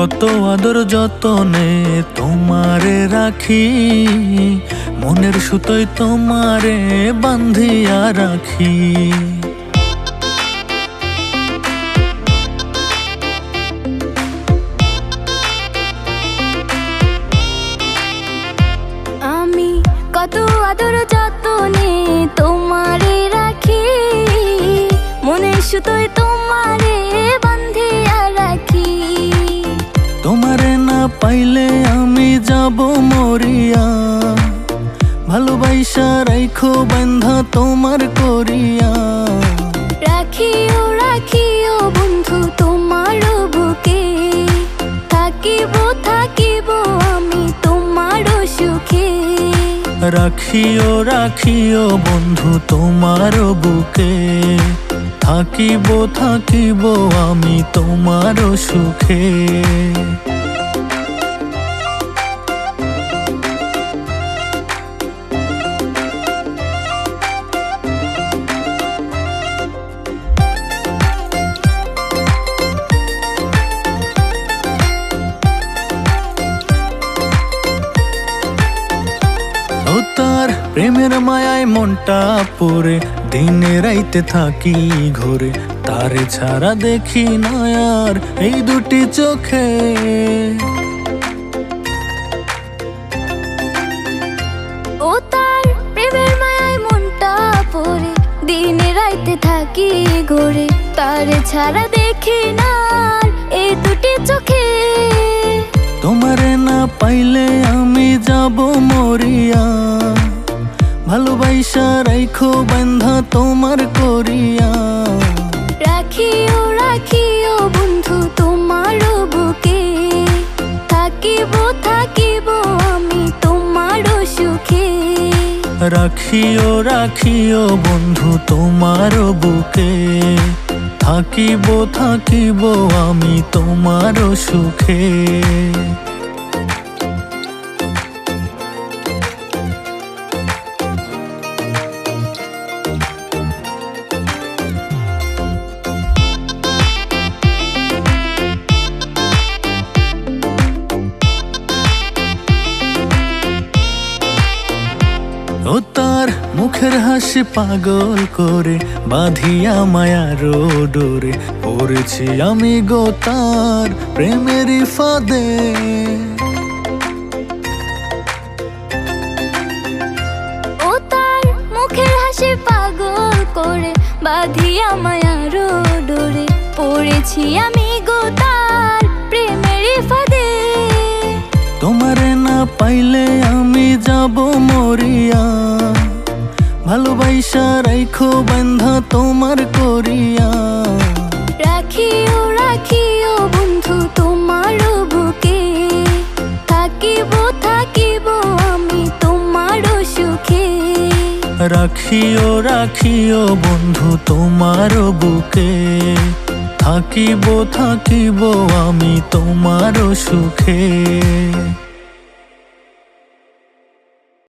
কত আদর যতনে তোমারে রাখি, মনের সুতোয় তোমারে বান্ধিয়া রাখি। আমি কত আদর যতনে তোমারে রাখি, মনের সুতোয় তোমারে বান্ধিয়া রাখি। তোমারে না পাইলে আমি যাব মরিয়া, ভালোবাসা রাইখো বান্ধা তোমার করিয়া। রাখিও রাখিও বন্ধু তোমার বুকে, থাকিব থাকিব আমি তোমার সুখে। রাখিও রাখিও বন্ধু তোমার বুকে, থাকিব থাকিব আমি তোমার সুখে। ও তার প্রেমের মায়ায় মনটা পড়ে, দিনে রাইতে থাকি ঘরে, তারে ছাড়া দেখি না আর এই দুটি চোখে। ও তার প্রেমের মায়ায় মনটা পড়ে, দিনে রাইতে থাকি ঘরে, তারে ছাড়া দেখি না আর এই দুটি চোখে। তোমারে না পাইলে আমি যাব মরিয়া, ভালোবাসা রাইখো বান্ধা তোমার করিয়া। রাখিও রাখিও বন্ধু তোমার বুকে, থাকিব থাকিব আমি তোমার সুখে। রাখিও রাখিও বন্ধু তোমার বুকে, থাকিব থাকিব আমি তোমার সুখে। ও তার মুখের হাসি পাগল করে, বাঁধিয়া মায়ার ডোরে, পড়েছি আমি গো তার প্রেমেরই ফাঁদে। ও তার মুখের হাসি পাগল করে, বাঁধিয়া মায়ার ডোরে, পড়েছি আমি গো তার প্রেমের ফাঁদে। তোমারে না পাইলে আমি যাব মরিয়া, ভালোবাসা রাইখো বান্ধা তোমার করিয়া। রাখিও রাখিও বন্ধু তোমার বুকে, থাকিব থাকিব আমি তোমার সুখে। রাখিও রাখিও বন্ধু তোমার বুকে, থাকিব থাকিব আমি তোমার সুখে।